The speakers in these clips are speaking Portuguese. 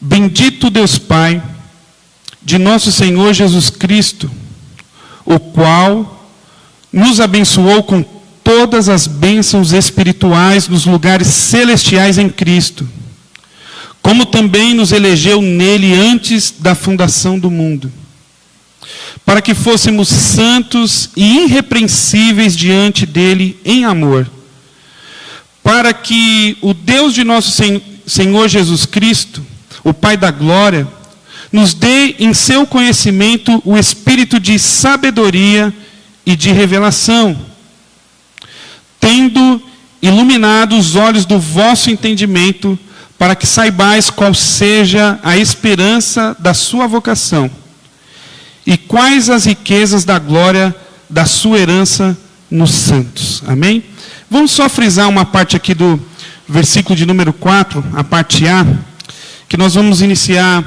Bendito Deus Pai, de nosso Senhor Jesus Cristo, o qual nos abençoou com todas as bênçãos espirituais nos lugares celestiais em Cristo, como também nos elegeu nele antes da fundação do mundo, para que fôssemos santos e irrepreensíveis diante dele em amor, para que o Deus de nosso Senhor Jesus Cristo, o Pai da glória, nos dê em seu conhecimento o espírito de sabedoria e de revelação, tendo iluminado os olhos do vosso entendimento, para que saibais qual seja a esperança da sua vocação, e quais as riquezas da glória da sua herança nos santos. Amém? Vamos só frisar uma parte aqui do versículo de número 4, a parte A, que nós vamos iniciar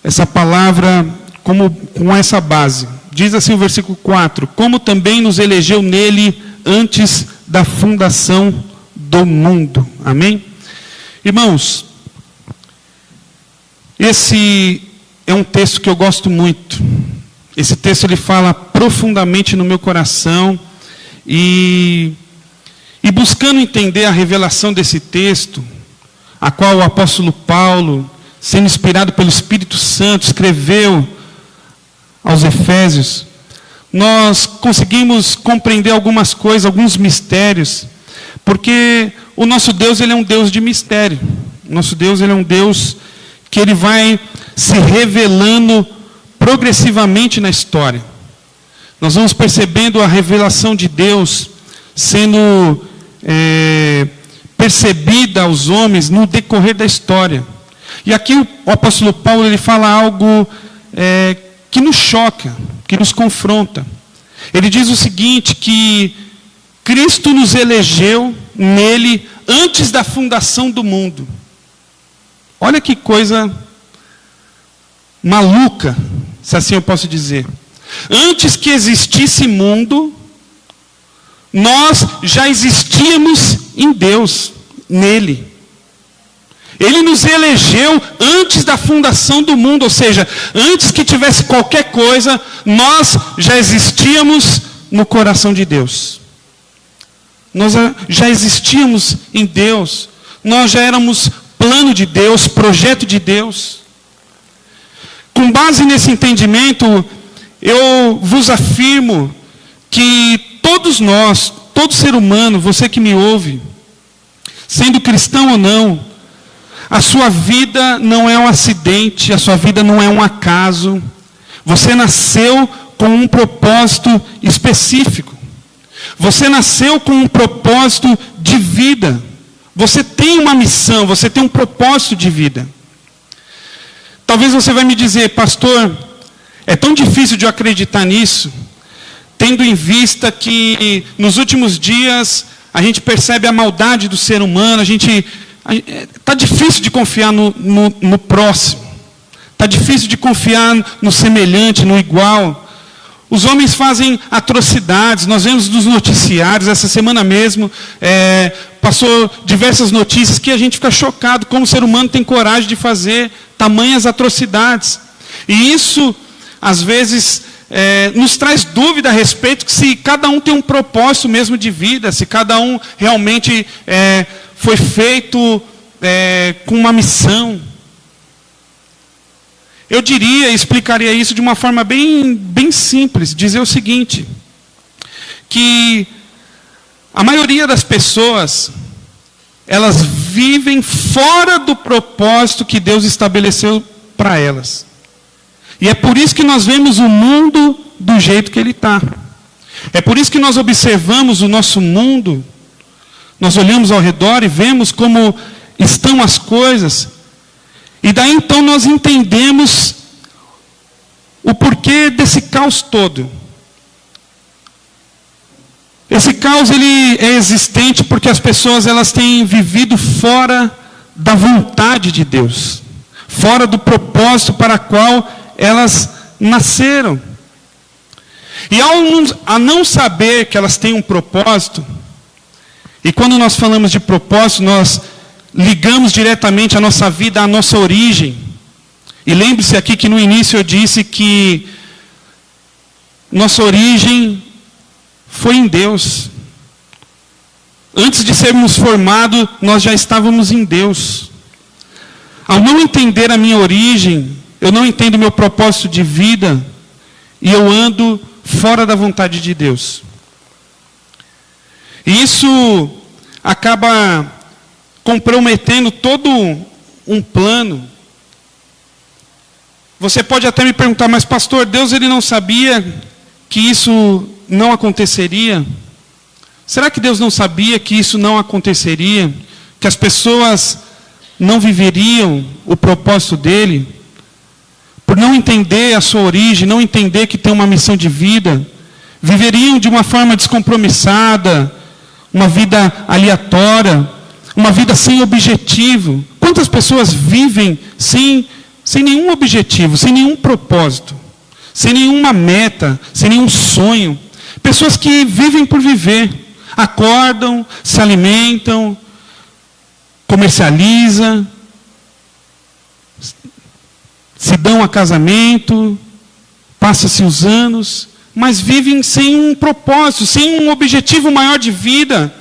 essa palavra com essa base. Diz assim o versículo 4: como também nos elegeu nele antes da fundação do mundo. Amém? Irmãos, esse é um texto que eu gosto muito. Esse texto ele fala profundamente no meu coração, e buscando entender a revelação desse texto, a qual o apóstolo Paulo, sendo inspirado pelo Espírito Santo, escreveu aos Efésios, nós conseguimos compreender algumas coisas, alguns mistérios, porque o nosso Deus, ele é um Deus de mistério. O nosso Deus, ele é um Deus que ele vai se revelando progressivamente na história. Nós vamos percebendo a revelação de Deus sendo percebida aos homens no decorrer da história. E aqui o apóstolo Paulo ele fala algo que nos choca, que nos confronta. Ele diz o seguinte, que Cristo nos elegeu nele antes da fundação do mundo. Olha que coisa maluca, se assim eu posso dizer. Antes que existisse mundo, nós já existíamos em Deus, nele. Ele nos elegeu antes da fundação do mundo, ou seja, antes que tivesse qualquer coisa, nós já existíamos no coração de Deus. Nós já existíamos em Deus, nós já éramos plano de Deus, projeto de Deus. Com base nesse entendimento, eu vos afirmo que todos nós, todo ser humano, você que me ouve, sendo cristão ou não, a sua vida não é um acidente, a sua vida não é um acaso. Você nasceu com um propósito específico. Você nasceu com um propósito de vida. Você tem uma missão, você tem um propósito de vida. Talvez você vai me dizer, pastor, é tão difícil de eu acreditar nisso, tendo em vista que nos últimos dias a gente percebe a maldade do ser humano, está difícil de confiar no próximo. Está difícil de confiar no semelhante, no igual. Os homens fazem atrocidades. Nós vemos nos noticiários, essa semana mesmo, passou diversas notícias que a gente fica chocado como o ser humano tem coragem de fazer tamanhas atrocidades. E isso, às vezes, nos traz dúvida a respeito de se cada um tem um propósito mesmo de vida, se cada um realmente foi feito com uma missão. Eu diria, explicaria isso de uma forma bem simples, dizer o seguinte, que a maioria das pessoas, elas vivem fora do propósito que Deus estabeleceu para elas. E é por isso que nós vemos o mundo do jeito que ele está. É por isso que nós observamos o nosso mundo, nós olhamos ao redor e vemos como estão as coisas. E daí então nós entendemos o porquê desse caos todo. Esse caos ele é existente porque as pessoas elas têm vivido fora da vontade de Deus, fora do propósito para o qual elas nasceram. E ao não saber que elas têm um propósito, e quando nós falamos de propósito, nós ligamos diretamente a nossa vida à nossa origem. E lembre-se aqui que no início eu disse que nossa origem foi em Deus. Antes de sermos formados, nós já estávamos em Deus. Ao não entender a minha origem, eu não entendo o meu propósito de vida, e eu ando fora da vontade de Deus. E isso acaba comprometendo todo um plano. Você pode até me perguntar, mas pastor, Deus ele não sabia que isso não aconteceria? Será que Deus não sabia que isso não aconteceria? Que as pessoas não viveriam o propósito dele? Por não entender a sua origem, não entender que tem uma missão de vida, viveriam de uma forma descompromissada, uma vida aleatória, uma vida sem objetivo. Quantas pessoas vivem sem nenhum objetivo, sem nenhum propósito, sem nenhuma meta, sem nenhum sonho? Pessoas que vivem por viver, acordam, se alimentam, comercializam, se dão a casamento, passa-se os anos, mas vivem sem um propósito, sem um objetivo maior de vida,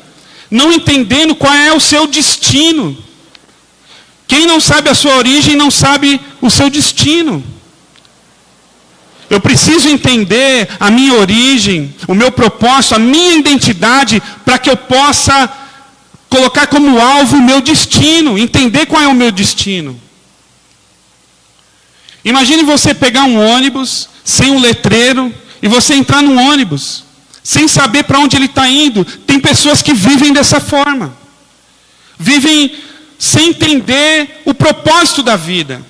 não entendendo qual é o seu destino. Quem não sabe a sua origem não sabe o seu destino. Eu preciso entender a minha origem, o meu propósito, a minha identidade, para que eu possa colocar como alvo o meu destino, entender qual é o meu destino. Imagine você pegar um ônibus sem um letreiro e você entrar num ônibus sem saber para onde ele está indo. Tem pessoas que vivem dessa forma. Vivem sem entender o propósito da vida.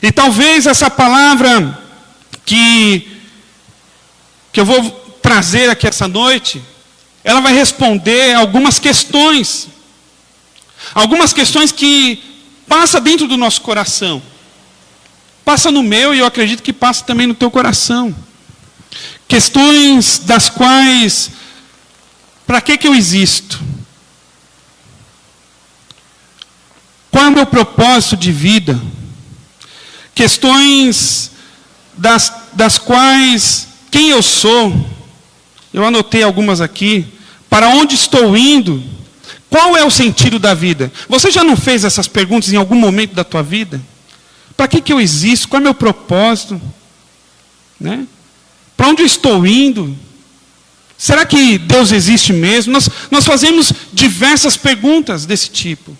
E talvez essa palavra que eu vou trazer aqui essa noite, ela vai responder algumas questões. Algumas questões que passam dentro do nosso coração. Passa no meu e eu acredito que passa também no teu coração. Questões das quais, para que eu existo? Qual é o meu propósito de vida? Questões das quais, quem eu sou? Eu anotei algumas aqui. Para onde estou indo? Qual é o sentido da vida? Você já não fez essas perguntas em algum momento da tua vida? Para que eu existo? Qual é o meu propósito? Né? Para onde eu estou indo? Será que Deus existe mesmo? Nós fazemos diversas perguntas desse tipo.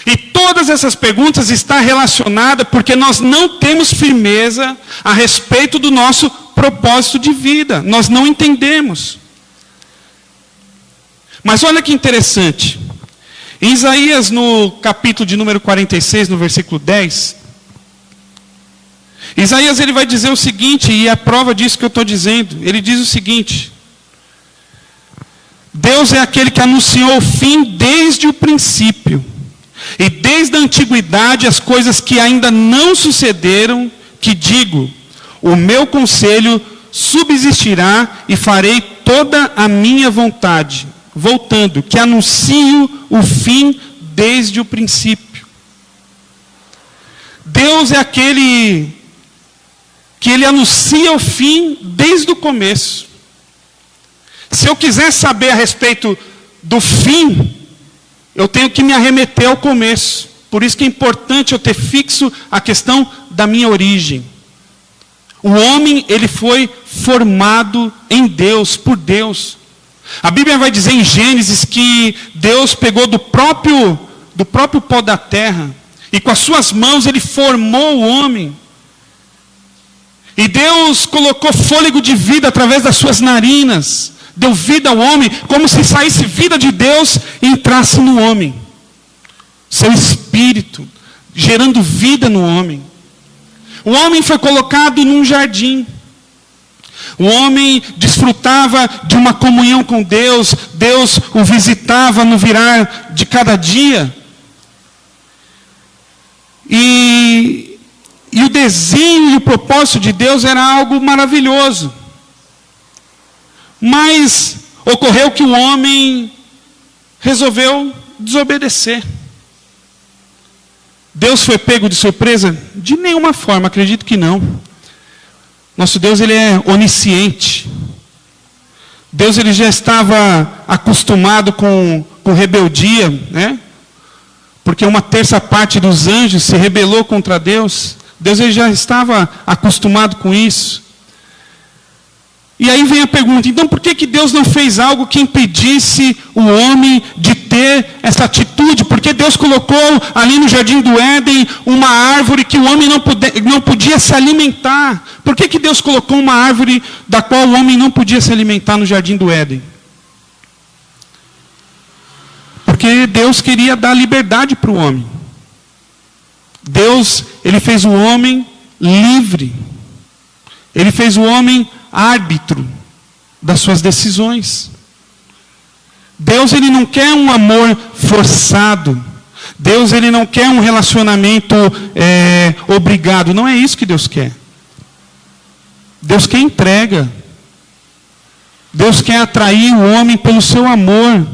E todas essas perguntas estão relacionadas porque nós não temos firmeza a respeito do nosso propósito de vida. Nós não entendemos. Mas olha que interessante. Em Isaías, no capítulo de número 46, no versículo 10, Isaías ele vai dizer o seguinte, e é a prova disso que eu estou dizendo. Ele diz o seguinte: Deus é aquele que anunciou o fim desde o princípio. E desde a antiguidade as coisas que ainda não sucederam, que digo, o meu conselho subsistirá e farei toda a minha vontade. Voltando, que anuncio o fim desde o princípio. Deus é aquele que ele anuncia o fim desde o começo. Se eu quiser saber a respeito do fim, eu tenho que me arremeter ao começo. Por isso que é importante eu ter fixo a questão da minha origem. O homem, ele foi formado em Deus, por Deus. A Bíblia vai dizer em Gênesis que Deus pegou do próprio pó da terra e com as suas mãos ele formou o homem. E Deus colocou fôlego de vida através das suas narinas. Deu vida ao homem, como se saísse vida de Deus e entrasse no homem. Seu espírito, gerando vida no homem. O homem foi colocado num jardim. O homem desfrutava de uma comunhão com Deus. Deus o visitava no virar de cada dia. E o desenho e o propósito de Deus era algo maravilhoso. Mas ocorreu que o homem resolveu desobedecer. Deus foi pego de surpresa? De nenhuma forma, acredito que não. Nosso Deus, ele é onisciente. Deus, ele já estava acostumado com rebeldia, né? Porque uma terça parte dos anjos se rebelou contra Deus. Deus, ele já estava acostumado com isso. E aí vem a pergunta, então por que Deus não fez algo que impedisse o homem de ter essa atitude? Porque Deus colocou ali no jardim do Éden uma árvore que o homem não podia se alimentar. Por que Deus colocou uma árvore da qual o homem não podia se alimentar no jardim do Éden? Porque Deus queria dar liberdade para o homem. Deus, ele fez o homem livre. Ele fez o homem árbitro das suas decisões. Deus, ele não quer um amor forçado. Deus, ele não quer um relacionamento obrigado. Não é isso que Deus quer. Deus quer entrega. Deus quer atrair o homem pelo seu amor,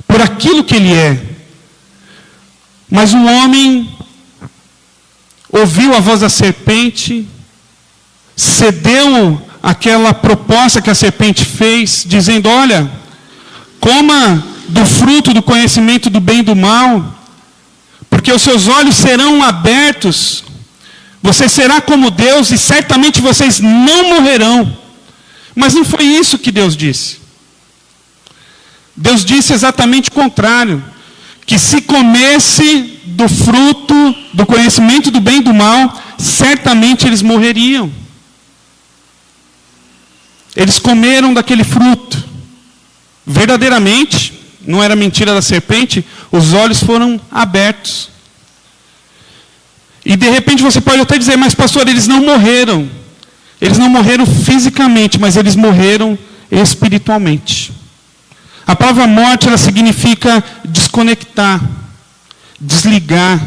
por aquilo que ele é. Mas o homem ouviu a voz da serpente, cedeu aquela proposta que a serpente fez, dizendo, olha, coma do fruto do conhecimento do bem e do mal, porque os seus olhos serão abertos, você será como Deus e certamente vocês não morrerão. Mas não foi isso que Deus disse. Deus disse exatamente o contrário, que se comesse do fruto do conhecimento do bem e do mal, certamente eles morreriam. Eles comeram daquele fruto. Verdadeiramente, não era mentira da serpente, os olhos foram abertos. E de repente você pode até dizer, mas pastor, eles não morreram. Eles não morreram fisicamente, mas eles morreram espiritualmente. A palavra morte, ela significa desconectar, desligar.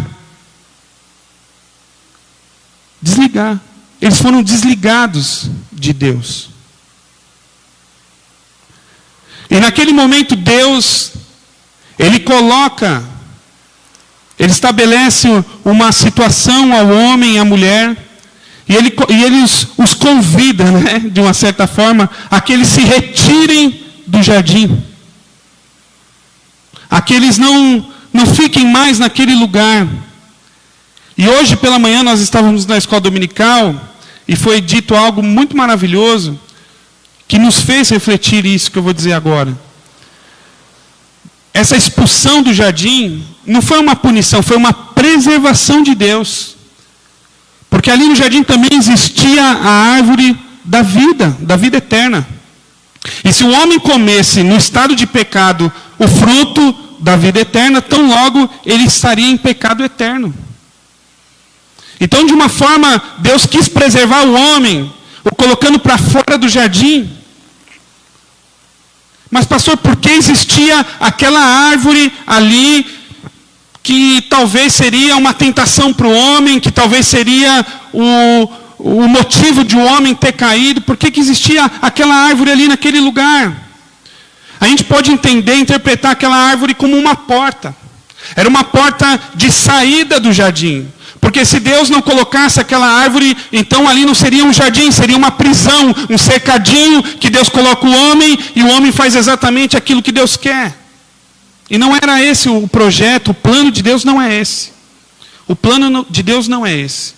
Desligar. Eles foram desligados de Deus. E naquele momento Deus, ele estabelece uma situação ao homem e à mulher, e ele os convida, né, de uma certa forma, a que eles se retirem do jardim. A que eles não fiquem mais naquele lugar. E hoje pela manhã nós estávamos na escola dominical, e foi dito algo muito maravilhoso, que nos fez refletir isso que eu vou dizer agora. Essa expulsão do jardim não foi uma punição, foi uma preservação de Deus. Porque ali no jardim também existia a árvore da vida eterna. E se o homem comesse no estado de pecado o fruto da vida eterna, tão logo ele estaria em pecado eterno. Então, de uma forma, Deus quis preservar o homem, o colocando para fora do jardim. Mas pastor, por que existia aquela árvore ali que talvez seria uma tentação para o homem, que talvez seria o motivo de o homem ter caído? Por que existia aquela árvore ali naquele lugar? A gente pode entender, interpretar aquela árvore como uma porta. Era uma porta de saída do jardim. Porque se Deus não colocasse aquela árvore, então ali não seria um jardim, seria uma prisão, um cercadinho que Deus coloca o homem, e o homem faz exatamente aquilo que Deus quer. E não era esse o projeto, o plano de Deus não é esse. O plano de Deus não é esse.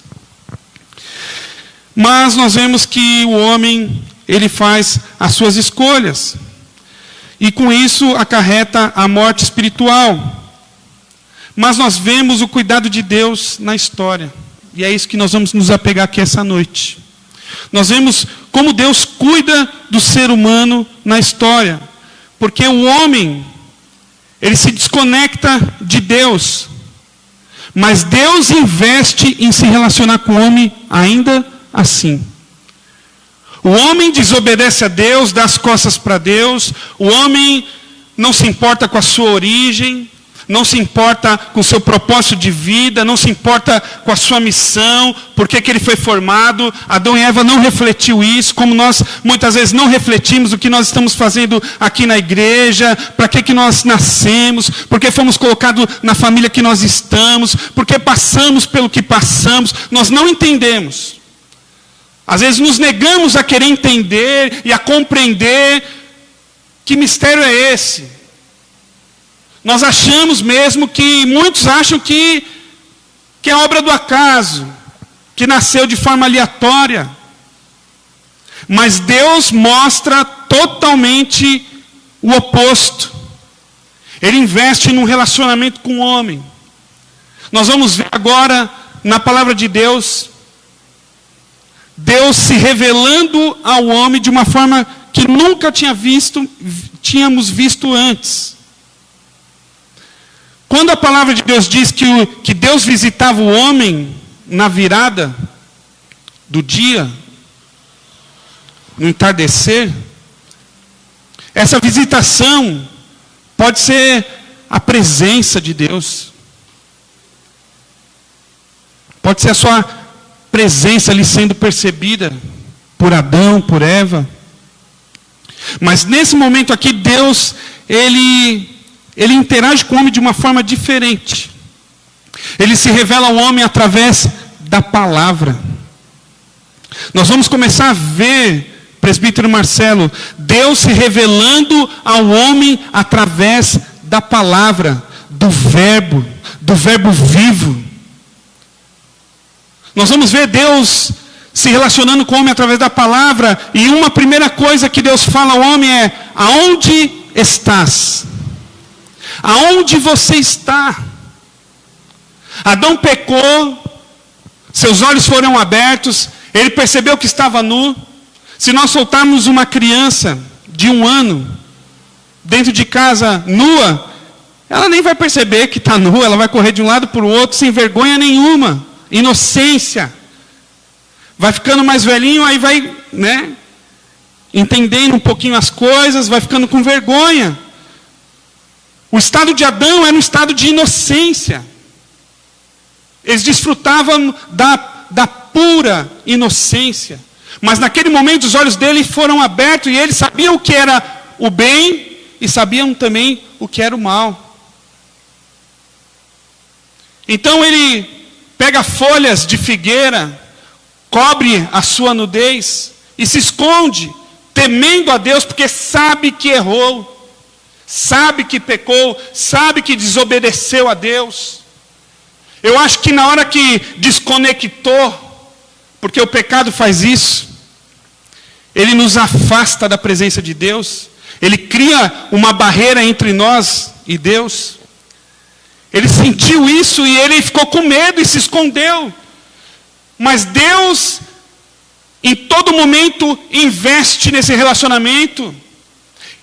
Mas nós vemos que o homem, ele faz as suas escolhas. E com isso acarreta a morte espiritual. Mas nós vemos o cuidado de Deus na história. E é isso que nós vamos nos apegar aqui essa noite. Nós vemos como Deus cuida do ser humano na história. Porque o homem, ele se desconecta de Deus. Mas Deus investe em se relacionar com o homem ainda assim. O homem desobedece a Deus, dá as costas para Deus. O homem não se importa com a sua origem. não se importa com o seu propósito de vida, não se importa com a sua missão, por que ele foi formado. Adão e Eva não refletiu isso, como nós muitas vezes não refletimos o que nós estamos fazendo aqui na igreja, para que nós nascemos, por que fomos colocados na família que nós estamos, por que passamos pelo que passamos. Nós não entendemos. Às vezes nos negamos a querer entender e a compreender que mistério é esse. Nós achamos mesmo que, muitos acham que é obra do acaso, que nasceu de forma aleatória. Mas Deus mostra totalmente o oposto. Ele investe num relacionamento com o homem. Nós vamos ver agora, na palavra de Deus, Deus se revelando ao homem de uma forma que nunca tínhamos visto antes. Quando a palavra de Deus diz que Deus visitava o homem na virada do dia, no entardecer, essa visitação pode ser a presença de Deus. Pode ser a sua presença ali sendo percebida por Adão, por Eva. Mas nesse momento aqui, Deus, ele interage com o homem de uma forma diferente. Ele se revela ao homem através da palavra. Nós vamos começar a ver, presbítero Marcelo, Deus se revelando ao homem através da palavra, do verbo vivo. Nós vamos ver Deus se relacionando com o homem através da palavra, e uma primeira coisa que Deus fala ao homem é: aonde estás? Aonde você está? Adão pecou, seus olhos foram abertos, ele percebeu que estava nu. Se nós soltarmos uma criança de 1 ano dentro de casa nua, ela nem vai perceber que está nua, ela vai correr de um lado para o outro sem vergonha nenhuma, inocência. Vai ficando mais velhinho, aí vai, entendendo um pouquinho as coisas, vai ficando com vergonha. O estado de Adão era um estado de inocência. Eles desfrutavam da pura inocência. Mas naquele momento os olhos dele foram abertos e ele sabia o que era o bem e sabiam também o que era o mal. Então ele pega folhas de figueira, cobre a sua nudez e se esconde, temendo a Deus, porque sabe que errou. Sabe que pecou, sabe que desobedeceu a Deus. Eu acho que na hora que desconectou, porque o pecado faz isso, ele nos afasta da presença de Deus, ele cria uma barreira entre nós e Deus. Ele sentiu isso e ele ficou com medo e se escondeu. Mas Deus, em todo momento, investe nesse relacionamento.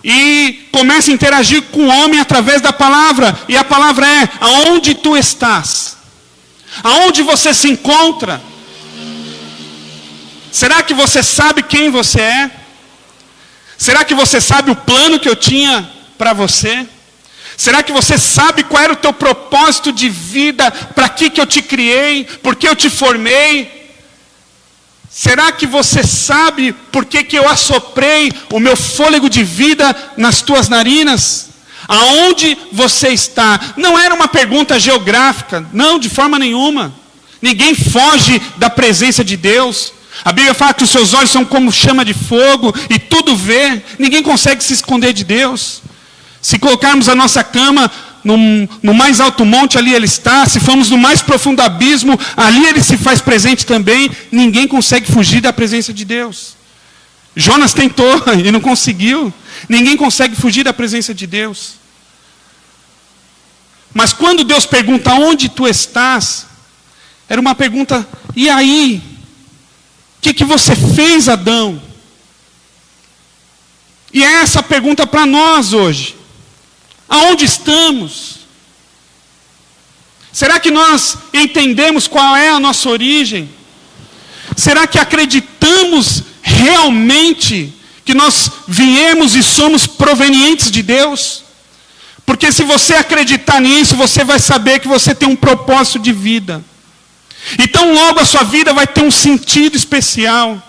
E começa a interagir com o homem através da palavra. E a palavra é: aonde tu estás? Aonde você se encontra? Será que você sabe quem você é? Será que você sabe o plano que eu tinha para você? Será que você sabe qual era o teu propósito de vida? Para que eu te criei? Por que eu te formei? Será que você sabe por que eu assoprei o meu fôlego de vida nas tuas narinas? Aonde você está? Não era uma pergunta geográfica, não, de forma nenhuma. Ninguém foge da presença de Deus. A Bíblia fala que os seus olhos são como chama de fogo e tudo vê. Ninguém consegue se esconder de Deus. Se colocarmos a nossa cama no mais alto monte, ali ele está. Se formos no mais profundo abismo, ali ele se faz presente também. Ninguém consegue fugir da presença de Deus. Jonas tentou e não conseguiu. Ninguém consegue fugir da presença de Deus. Mas quando Deus pergunta: onde tu estás? Era uma pergunta: e aí? O que você fez, Adão? E é essa a pergunta para nós hoje. Aonde estamos? Será que nós entendemos qual é a nossa origem? Será que acreditamos realmente que nós viemos e somos provenientes de Deus? Porque se você acreditar nisso, você vai saber que você tem um propósito de vida. Então logo a sua vida vai ter um sentido especial.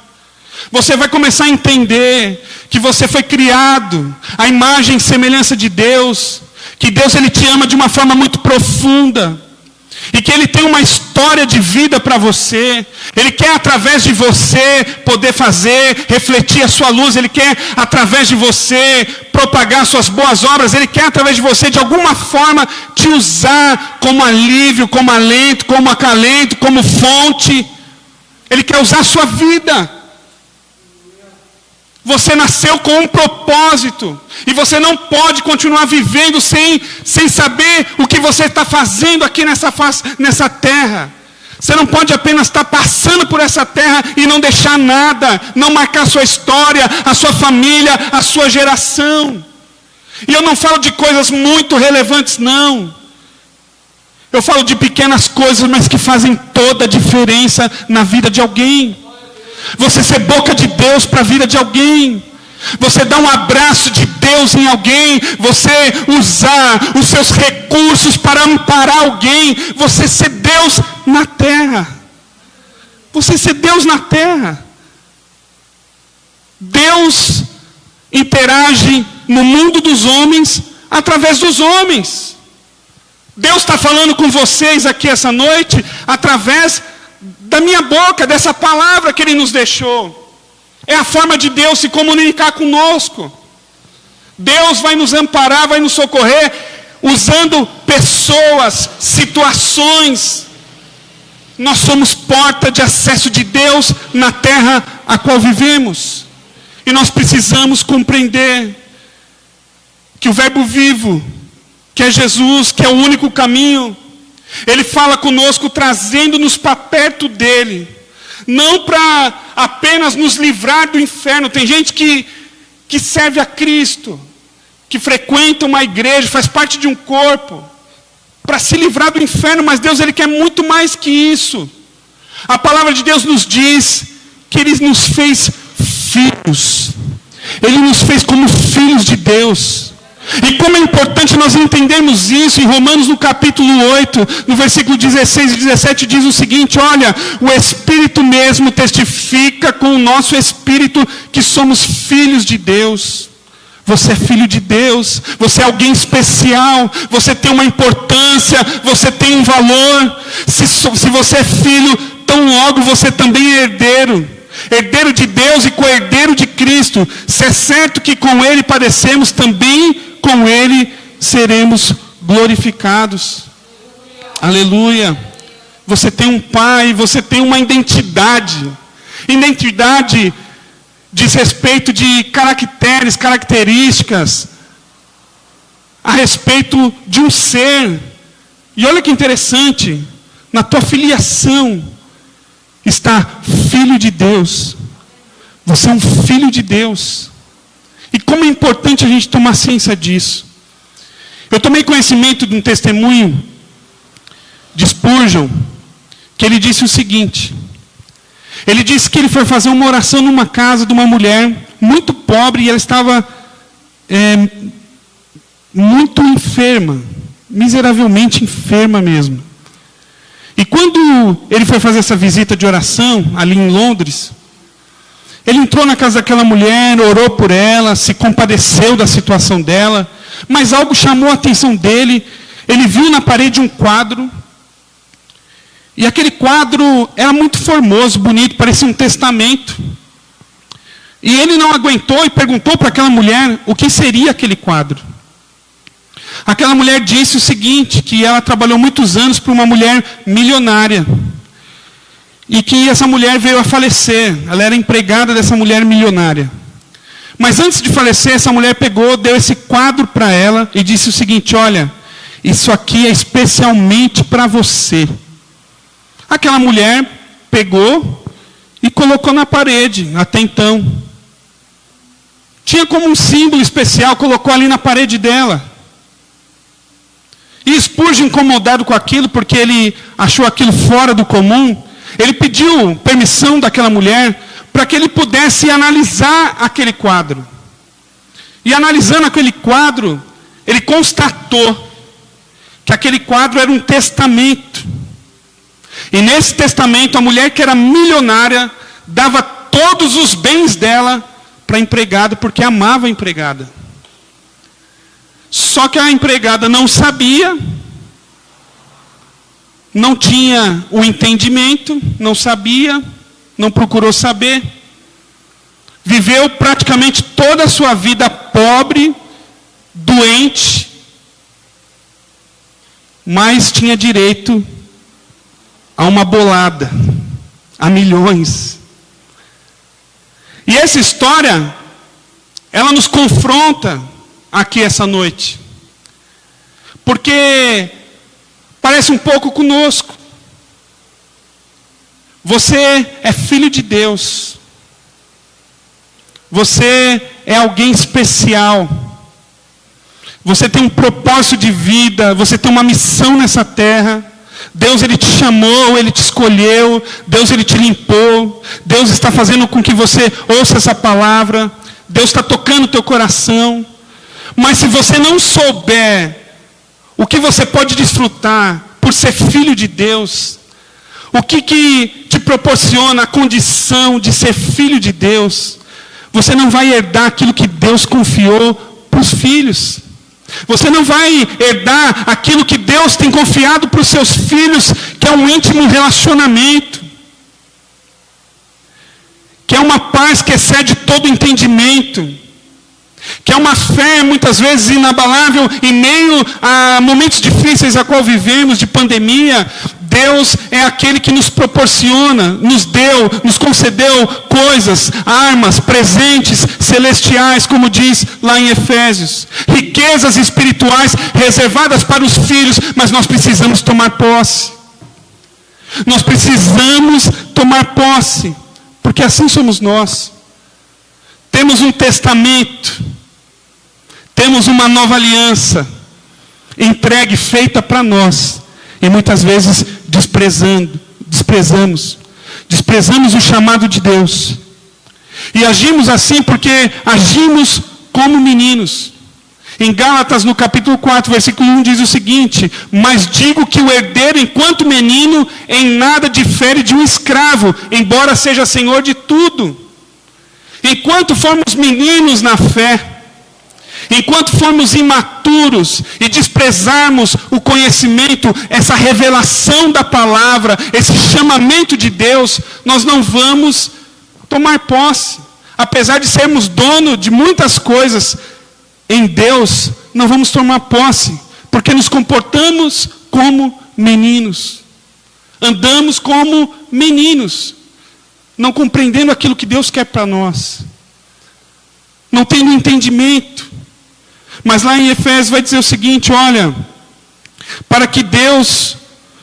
Você vai começar a entender que você foi criado à imagem e semelhança de Deus. Que Deus ele te ama de uma forma muito profunda. E que Ele tem uma história de vida para você. Ele quer através de você poder fazer, refletir a sua luz. Ele quer através de você propagar suas boas obras. Ele quer através de você de alguma forma te usar como alívio, como alento, como acalento, como fonte. Ele quer usar a sua vida. Você nasceu com um propósito. E você não pode continuar vivendo sem saber o que você está fazendo aqui nessa terra. Você não pode apenas estar passando por essa terra e não deixar nada. Não marcar a sua história, a sua família, a sua geração. E eu não falo de coisas muito relevantes, não. Eu falo de pequenas coisas, mas que fazem toda a diferença na vida de alguém. Você ser boca de Deus para a vida de alguém. Você dar um abraço de Deus em alguém. Você usar os seus recursos para amparar alguém. Você ser Deus na terra. Você ser Deus na terra. Deus interage no mundo dos homens através dos homens. Deus está falando com vocês aqui essa noite através da minha boca, dessa palavra que Ele nos deixou. É a forma de Deus se comunicar conosco. Deus vai nos amparar, vai nos socorrer, usando pessoas, situações. Nós somos porta de acesso de Deus na terra a qual vivemos. E nós precisamos compreender que o Verbo vivo, que é Jesus, que é o único caminho, Ele fala conosco trazendo-nos para perto dEle. Não para apenas nos livrar do inferno. Tem gente que serve a Cristo, que frequenta uma igreja, faz parte de um corpo, para se livrar do inferno. Mas Deus Ele quer muito mais que isso. A palavra de Deus nos diz que Ele nos fez filhos. Ele nos fez como filhos de Deus. E como é importante nós entendermos isso, em Romanos no capítulo 8, no versículo 16 e 17, diz o seguinte: olha, o Espírito mesmo testifica com o nosso Espírito que somos filhos de Deus. Você é filho de Deus, você é alguém especial, você tem uma importância, você tem um valor. Se você é filho, tão logo você também é herdeiro. Herdeiro de Deus e co-herdeiro de Cristo. Se é certo que com Ele padecemos, também com Ele seremos glorificados. Aleluia. Você tem um pai, você tem uma identidade. Identidade diz respeito de caracteres, características, a respeito de um ser. E olha que interessante, na tua filiação está filho de Deus. Você é um filho de Deus. E como é importante a gente tomar ciência disso. Eu tomei conhecimento de um testemunho de Spurgeon, que ele disse o seguinte. Ele disse que ele foi fazer uma oração numa casa de uma mulher muito pobre e ela estava muito enferma, miseravelmente enferma mesmo. E quando ele foi fazer essa visita de oração, ali em Londres, ele entrou na casa daquela mulher, orou por ela, se compadeceu da situação dela, mas algo chamou a atenção dele. Ele viu na parede um quadro, e aquele quadro era muito formoso, bonito, parecia um testamento. E ele não aguentou e perguntou para aquela mulher o que seria aquele quadro. Aquela mulher disse o seguinte, que ela trabalhou muitos anos para uma mulher milionária. E que essa mulher veio a falecer. Ela era empregada dessa mulher milionária. Mas antes de falecer, essa mulher pegou, deu esse quadro para ela e disse o seguinte: olha, isso aqui é especialmente para você. Aquela mulher pegou e colocou na parede, até então. Tinha como um símbolo especial, colocou ali na parede dela. E Spurgeon, incomodado com aquilo, porque ele achou aquilo fora do comum, ele pediu permissão daquela mulher para que ele pudesse analisar aquele quadro. E analisando aquele quadro, ele constatou que aquele quadro era um testamento. E nesse testamento, a mulher que era milionária dava todos os bens dela para a empregada, porque amava a empregada. Só que a empregada não sabia, não tinha o entendimento, não sabia, não procurou saber. Viveu praticamente toda a sua vida pobre, doente, mas tinha direito a uma bolada, a milhões. E essa história, ela nos confronta aqui essa noite. Porque parece um pouco conosco. Você é filho de Deus. Você é alguém especial. Você tem um propósito de vida. Você tem uma missão nessa terra. Deus, Ele te chamou, Ele te escolheu. Deus, Ele te limpou. Deus está fazendo com que você ouça essa palavra. Deus está tocando o teu coração. Mas se você não souber o que você pode desfrutar por ser filho de Deus, o que te proporciona a condição de ser filho de Deus, você não vai herdar aquilo que Deus confiou para os filhos. Você não vai herdar aquilo que Deus tem confiado para os seus filhos, que é um íntimo relacionamento, que é uma paz que excede todo entendimento, que é uma fé muitas vezes inabalável em meio a momentos difíceis a qual vivemos, de pandemia. Deus é aquele que nos proporciona, nos deu, nos concedeu coisas, armas, presentes celestiais, como diz lá em Efésios. Riquezas espirituais reservadas para os filhos, mas nós precisamos tomar posse. Nós precisamos tomar posse, porque assim somos nós. Temos um testamento, temos uma nova aliança, entregue, feita para nós. E muitas vezes desprezamos o chamado de Deus. E agimos assim porque agimos como meninos. Em Gálatas, no capítulo 4, versículo 1, diz o seguinte: mas digo que o herdeiro, enquanto menino, em nada difere de um escravo, embora seja senhor de tudo. Enquanto formos meninos na fé, enquanto formos imaturos e desprezarmos o conhecimento, essa revelação da palavra, esse chamamento de Deus, nós não vamos tomar posse. Apesar de sermos dono de muitas coisas, em Deus não vamos tomar posse, porque nos comportamos como meninos. Andamos como meninos, não compreendendo aquilo que Deus quer para nós, não tendo entendimento. Mas lá em Efésios vai dizer o seguinte: olha, para que Deus,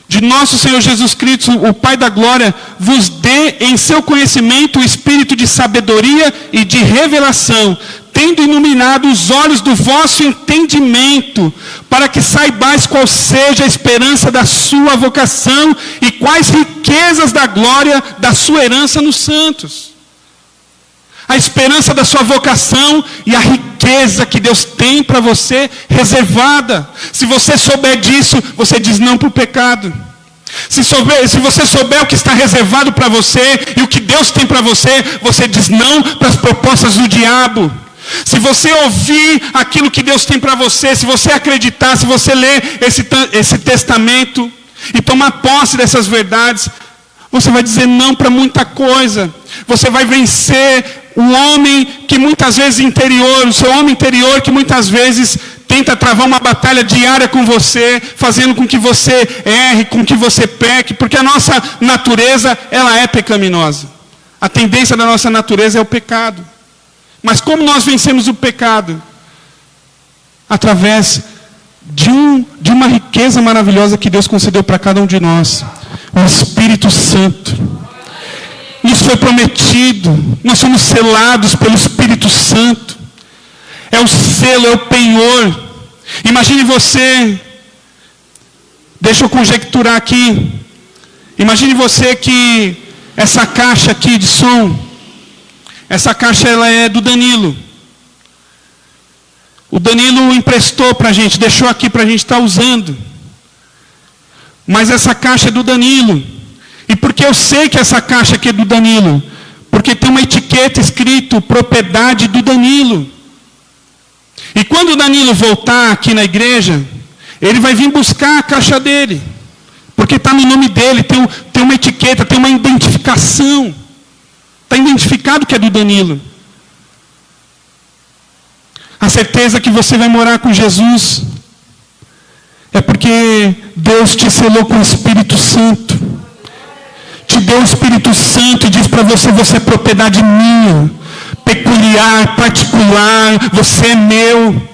de nosso Senhor Jesus Cristo, o Pai da glória, vos dê em seu conhecimento o espírito de sabedoria e de revelação, tendo iluminado os olhos do vosso entendimento, para que saibais qual seja a esperança da sua vocação e quais riquezas da glória da sua herança nos santos. A esperança da sua vocação e a riqueza que Deus tem para você reservada. Se você souber disso, você diz não para o pecado. Se você souber o que está reservado para você e o que Deus tem para você, você diz não para as propostas do diabo. Se você ouvir aquilo que Deus tem para você, se você acreditar, se você ler esse testamento e tomar posse dessas verdades, você vai dizer não para muita coisa. Você vai vencer o homem que muitas vezes interior, o seu homem interior que muitas vezes tenta travar uma batalha diária com você, fazendo com que você erre, com que você peque, porque a nossa natureza, ela é pecaminosa. A tendência da nossa natureza é o pecado. Mas como nós vencemos o pecado? Através de uma riqueza maravilhosa que Deus concedeu para cada um de nós. O Espírito Santo. Nos foi prometido, nós somos selados pelo Espírito Santo. É o selo, é o penhor. Imagine você, deixa eu conjecturar aqui. Imagine você que essa caixa aqui de som, essa caixa ela é do Danilo. O Danilo emprestou para a gente, deixou aqui para a gente estar usando. Mas essa caixa é do Danilo. E por que eu sei que essa caixa aqui é do Danilo? Porque tem uma etiqueta escrito, propriedade do Danilo. E quando o Danilo voltar aqui na igreja, ele vai vir buscar a caixa dele. Porque está no nome dele, tem uma etiqueta, tem uma identificação. Está identificado que é do Danilo. A certeza que você vai morar com Jesus é porque Deus te selou com o Espírito Santo. Te deu o Espírito Santo e diz para você, você é propriedade minha, peculiar, particular, você é meu.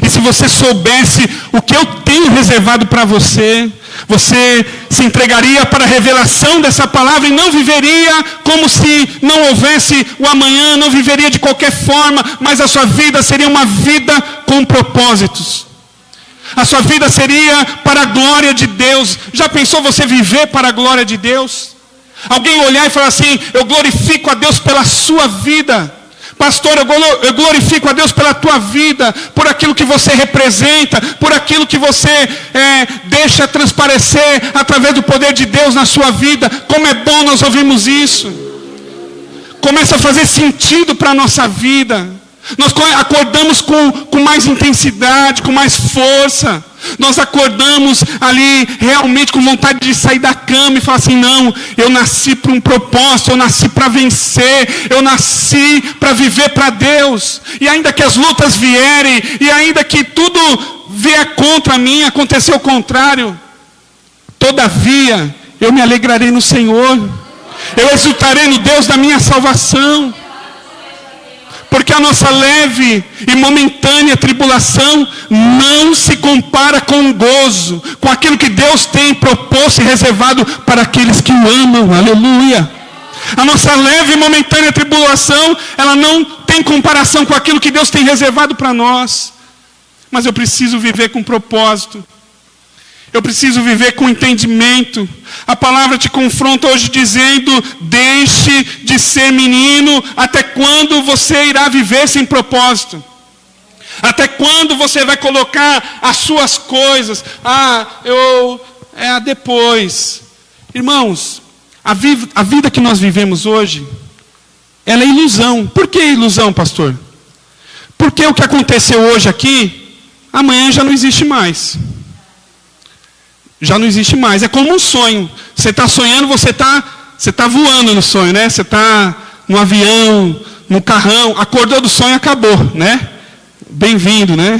E se você soubesse o que eu tenho reservado para você, você se entregaria para a revelação dessa palavra e não viveria como se não houvesse o amanhã, não viveria de qualquer forma, mas a sua vida seria uma vida com propósitos. A sua vida seria para a glória de Deus. Já pensou você viver para a glória de Deus? Alguém olhar e falar assim, eu glorifico a Deus pela sua vida. Pastor, eu glorifico a Deus pela tua vida, por aquilo que você representa, por aquilo que você deixa transparecer através do poder de Deus na sua vida. Como é bom nós ouvirmos isso. Começa a fazer sentido para a nossa vida. Nós acordamos com mais intensidade, com mais força. Nós acordamos ali realmente com vontade de sair da cama e falar assim, não, eu nasci para um propósito, eu nasci para vencer, eu nasci para viver para Deus. E ainda que as lutas vierem, e ainda que tudo vier contra mim, acontecer o contrário, todavia, eu me alegrarei no Senhor, eu exultarei no Deus da minha salvação. Porque a nossa leve e momentânea tribulação não se compara com o gozo, com aquilo que Deus tem proposto e reservado para aqueles que o amam. Aleluia! A nossa leve e momentânea tribulação, ela não tem comparação com aquilo que Deus tem reservado para nós. Mas eu preciso viver com propósito. Eu preciso viver com entendimento. A palavra te confronta hoje dizendo, deixe de ser menino, até quando você irá viver sem propósito? Até quando você vai colocar as suas coisas? Depois. Irmãos, a vida que nós vivemos hoje, ela é ilusão. Por que ilusão, pastor? Porque o que aconteceu hoje aqui, amanhã já não existe mais. Já não existe mais. É como um sonho. Você está sonhando, você está voando no sonho, né? Você está no avião, no carrão, acordou do sonho e acabou, né? Bem-vindo, né?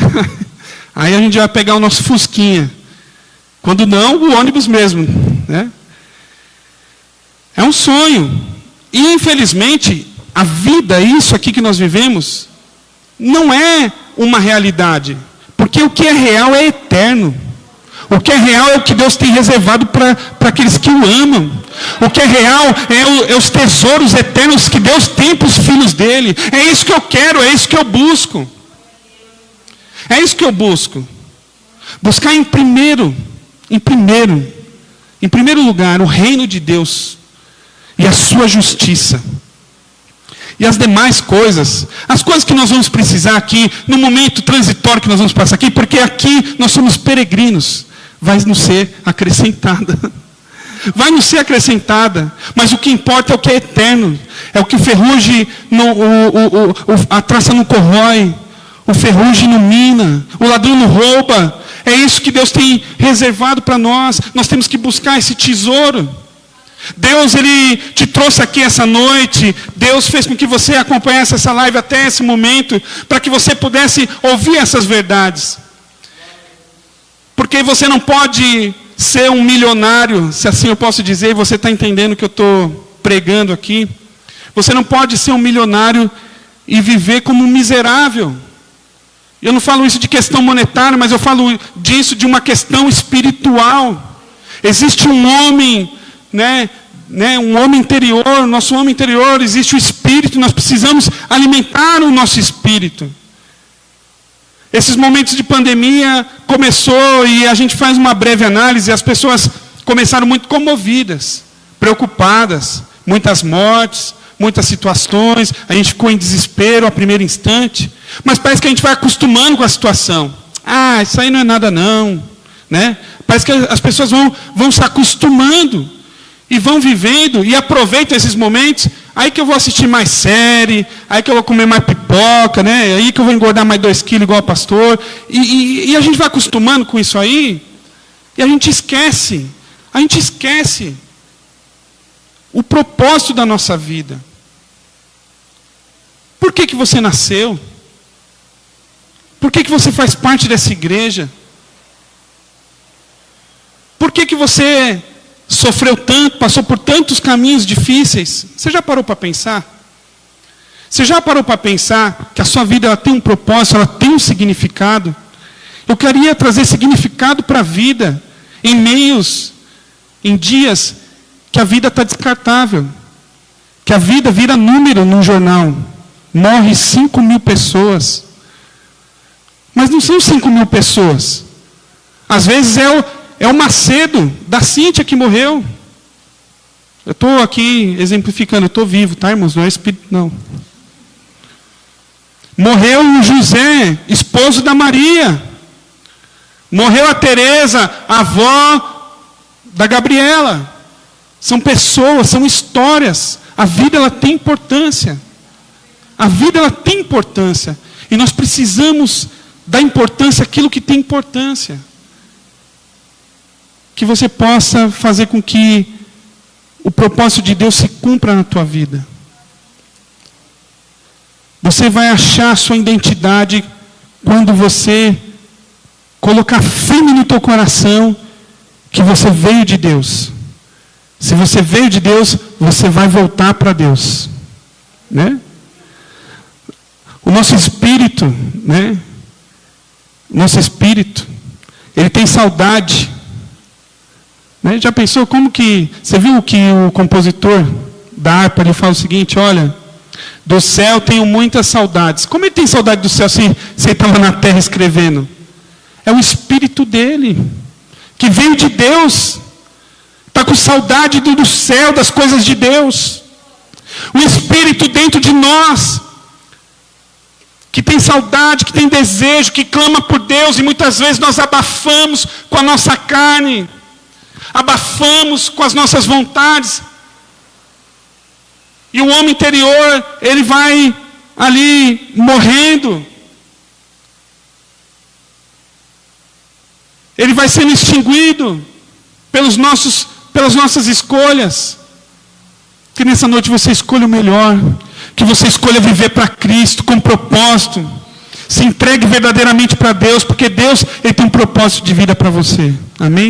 Aí a gente vai pegar o nosso fusquinha. Quando não, o ônibus mesmo, né? É um sonho. E infelizmente, a vida, isso aqui que nós vivemos, não é uma realidade. Porque o que é real é eterno. O que é real é o que Deus tem reservado para aqueles que o amam. O que é real é os tesouros eternos que Deus tem para os filhos dele. É isso que eu quero, é isso que eu busco. É isso que eu busco. Buscar em primeiro lugar, o reino de Deus e a sua justiça. E as demais coisas, as coisas que nós vamos precisar aqui, no momento transitório que nós vamos passar aqui, porque aqui nós somos peregrinos. Vai nos ser acrescentada. Vai nos ser acrescentada. Mas o que importa é o que é eterno. É o que o ferrugem, a traça não corrói. O ferrugem não mina. O ladrão não rouba. É isso que Deus tem reservado para nós. Nós temos que buscar esse tesouro. Deus, Ele te trouxe aqui essa noite. Deus fez com que você acompanhasse essa live até esse momento, para que você pudesse ouvir essas verdades. Porque você não pode ser um milionário, se assim eu posso dizer, e você está entendendo o que eu estou pregando aqui. Você não pode ser um milionário e viver como um miserável. Eu não falo isso de questão monetária, mas eu falo disso de uma questão espiritual. Existe um homem, um homem interior, nosso homem interior, existe o espírito, nós precisamos alimentar o nosso espírito. Esses momentos de pandemia começou e a gente faz uma breve análise, as pessoas começaram muito comovidas, preocupadas, muitas mortes, muitas situações, a gente ficou em desespero a primeiro instante, mas parece que a gente vai acostumando com a situação. Ah, isso aí não é nada não, né? Parece que as pessoas vão se acostumando e vão vivendo e aproveitam esses momentos. Aí que eu vou assistir mais série, aí que eu vou comer mais pipoca, né? Aí que eu vou engordar mais 2 quilos igual o pastor. E a gente vai acostumando com isso aí e a gente esquece o propósito da nossa vida. Por que você nasceu? Por que você faz parte dessa igreja? Por que você sofreu tanto, passou por tantos caminhos difíceis? Você já parou para pensar? Você já parou para pensar que a sua vida ela tem um propósito, ela tem um significado? Eu queria trazer significado para a vida em dias que a vida está descartável, que a vida vira número num jornal. Morre 5.000 pessoas. Mas não são 5.000 pessoas. Às vezes é o Macedo, da Cíntia, que morreu. Eu estou aqui exemplificando, eu estou vivo, tá, irmãos? Não é espírito, não. Morreu o José, esposo da Maria. Morreu a Teresa, avó da Gabriela. São pessoas, são histórias. A vida ela tem importância. A vida ela tem importância. E nós precisamos dar importância àquilo que tem importância. Que você possa fazer com que o propósito de Deus se cumpra na tua vida. Você vai achar a sua identidade quando você colocar firme no teu coração que você veio de Deus. Se você veio de Deus, você vai voltar para Deus, né? O nosso espírito, né? Nosso espírito, ele tem saudade. Né? Já pensou como que... Você viu que o compositor da harpa, ele fala o seguinte, olha, do céu tenho muitas saudades. Como ele tem saudade do céu se ele estava na terra escrevendo? É o espírito dele, que veio de Deus. Está com saudade do céu, das coisas de Deus. O espírito dentro de nós, que tem saudade, que tem desejo, que clama por Deus, e muitas vezes nós abafamos com a nossa carne, abafamos com as nossas vontades, e o homem interior, ele vai ali morrendo, ele vai sendo extinguido pelas nossas escolhas. Que nessa noite você escolha o melhor, que você escolha viver para Cristo com propósito, se entregue verdadeiramente para Deus, porque Deus ele tem um propósito de vida para você. Amém?